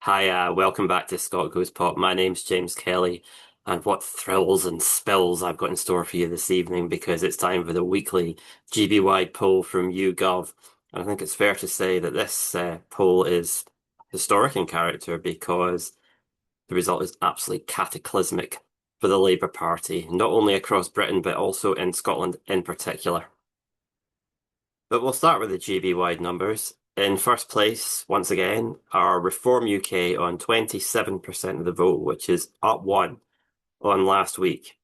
Hi, welcome back to Scott Goes Pop. My name's James Kelly, and what thrills and spills I've got in store for you this evening because it's time for the weekly GB-wide poll from YouGov. And I think it's fair to say that this poll is historic in character because the result is absolutely cataclysmic for the Labour Party, not only across Britain but also in Scotland in particular. But we'll start with the GB-wide numbers. In first place, once again, are Reform UK on 27% of the vote, which is up one on last week.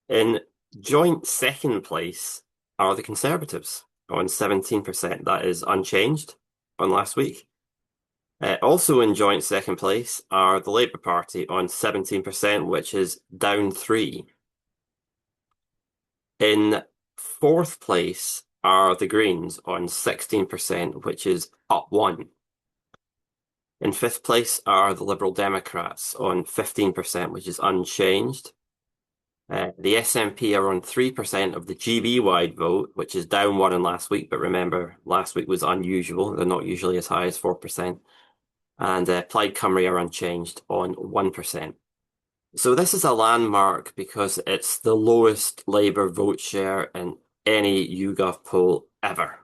In joint second place are the Conservatives on 17%. That is unchanged on last week. Also in joint second place are the Labour Party on 17%, which is down three. In fourth place are the Greens on 16%, which is up one. In fifth place are the Liberal Democrats on 15%, which is unchanged. The SNP are on 3% of the GB-wide vote, which is down one on last week, but remember, last week was unusual. They're not usually as high as 4%. And Plaid Cymru are unchanged on 1%. So this is a landmark because it's the lowest Labour vote share in any YouGov poll ever.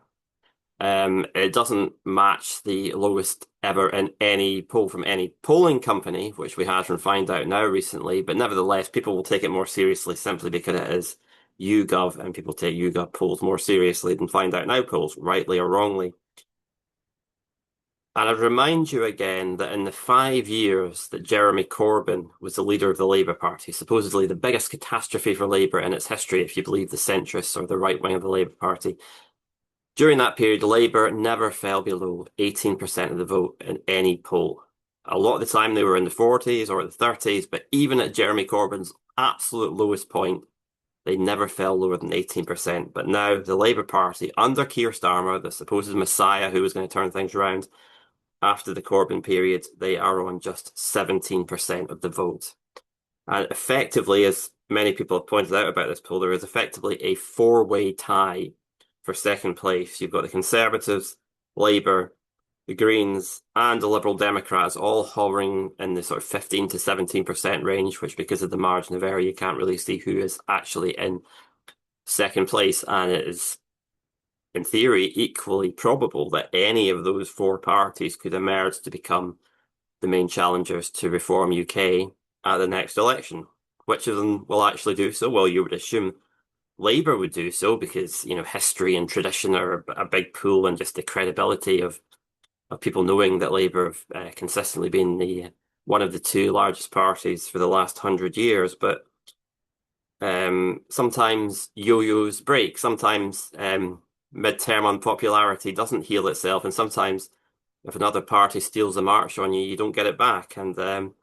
It doesn't match the lowest ever in any poll from any polling company, which we had from Find Out Now recently, but nevertheless, people will take it more seriously simply because it is YouGov, and people take YouGov polls more seriously than Find Out Now polls, rightly or wrongly. And I'd remind you again that in the 5 years that Jeremy Corbyn was the leader of the Labour Party, supposedly the biggest catastrophe for Labour in its history, if you believe the centrists or the right wing of the Labour Party, during that period, Labour never fell below 18% of the vote in any poll. A lot of the time they were in the 40s or the 30s, but even at Jeremy Corbyn's absolute lowest point, they never fell lower than 18%. But now the Labour Party, under Keir Starmer, the supposed messiah who was going to turn things around, after the Corbyn period, they are on just 17% of the vote. And effectively, as many people have pointed out about this poll, there is effectively a four-way tie for second place. You've got the Conservatives, Labour, the Greens, and the Liberal Democrats all hovering in the sort of 15 to 17% range, which because of the margin of error, you can't really see who is actually in second place. And it is in theory, equally probable that any of those four parties could emerge to become the main challengers to Reform UK at the next election. Which of them will actually do so? Well, you would assume Labour would do so because, history and tradition are a big pool and just the credibility of people knowing that Labour have consistently been one of the two largest parties for the last 100 years. But sometimes yo-yos break. Sometimes midterm unpopularity doesn't heal itself, and sometimes if another party steals a march on you, you don't get it back. And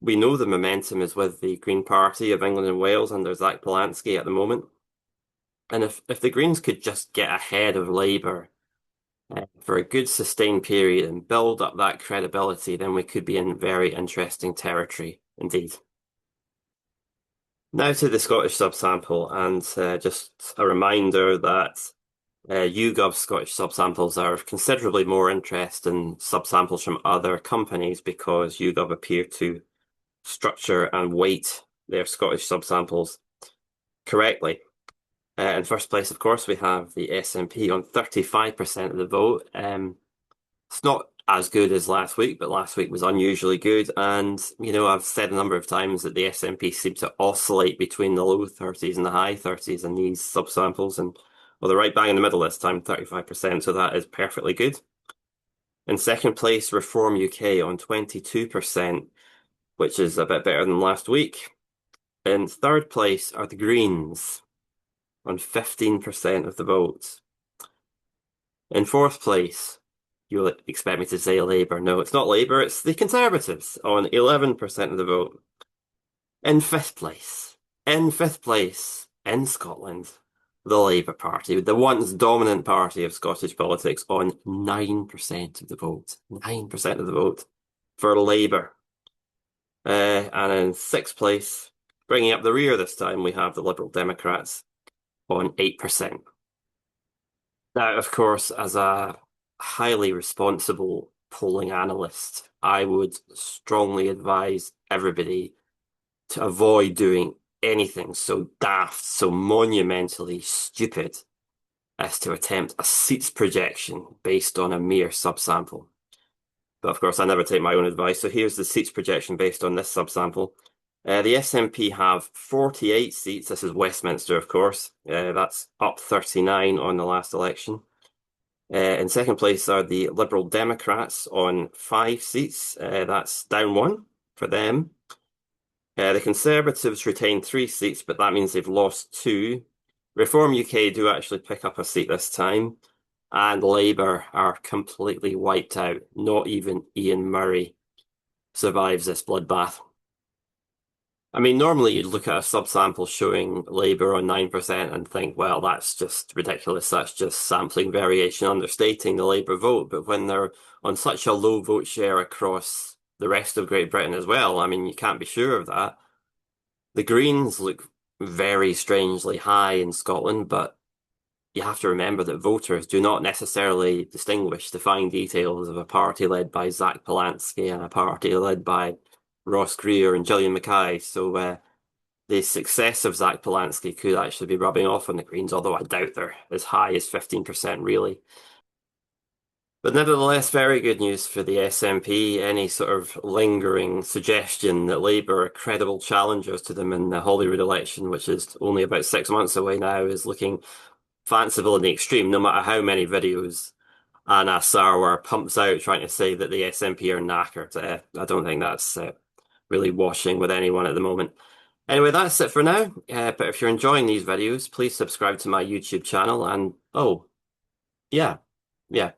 we know the momentum is with the Green Party of England and Wales under Zach Polanski at the moment. And if the Greens could just get ahead of Labour for a good sustained period and build up that credibility, then we could be in very interesting territory indeed. Now to the Scottish subsample, and just a reminder that YouGov Scottish subsamples are of considerably more interest in subsamples from other companies because YouGov appear to structure and weight their Scottish subsamples correctly. In first place, of course, we have the SNP on 35% of the vote. It's not as good as last week, but last week was unusually good. And, I've said a number of times that the SNP seem to oscillate between the low 30s and the high 30s in these subsamples. And well, they're right bang in the middle this time, 35%, so that is perfectly good. In second place, Reform UK on 22%, which is a bit better than last week. In third place are the Greens on 15% of the votes. In fourth place, you'll expect me to say Labour. No, it's not Labour, it's the Conservatives on 11% of the vote. In fifth place, in Scotland, the Labour Party, the once dominant party of Scottish politics, on 9% of the vote. 9% of the vote for Labour. And in sixth place, bringing up the rear this time, we have the Liberal Democrats on 8%. Now, of course, as a highly responsible polling analyst, I would strongly advise everybody to avoid doing anything so daft, so monumentally stupid as to attempt a seats projection based on a mere subsample. But of course, I never take my own advice. So here's the seats projection based on this subsample. The SNP have 48 seats. This is Westminster, of course. That's up 39 on the last election. In second place are the Liberal Democrats on 5 seats. That's down one for them. The Conservatives retain 3 seats, but that means they've lost two. Reform UK do actually pick up a seat this time, and Labour are completely wiped out. Not even Ian Murray survives this bloodbath. I mean, normally you'd look at a subsample showing Labour on 9% and think, well, that's just ridiculous. That's just sampling variation understating the Labour vote. But when they're on such a low vote share across the rest of Great Britain as well, I mean, you can't be sure of that. The Greens look very strangely high in Scotland, but you have to remember that voters do not necessarily distinguish the fine details of a party led by Zach Polansky and a party led by Ross Greer and Gillian Mackay. So the success of Zach Polansky could actually be rubbing off on the Greens, although I doubt they're as high as 15% really. But nevertheless, very good news for the SNP. Any sort of lingering suggestion that Labour are credible challengers to them in the Holyrood election, which is only about 6 months away now, is looking fanciful in the extreme, no matter how many videos Anna Sarwar pumps out trying to say that the SNP are knackered. I don't think that's really washing with anyone at the moment. Anyway, that's it for now. But if you're enjoying these videos, please subscribe to my YouTube channel. And oh, yeah, yeah,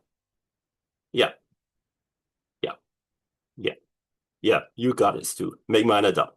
yeah, yeah, yeah, yeah, you got it, Stu. Make mine a duck.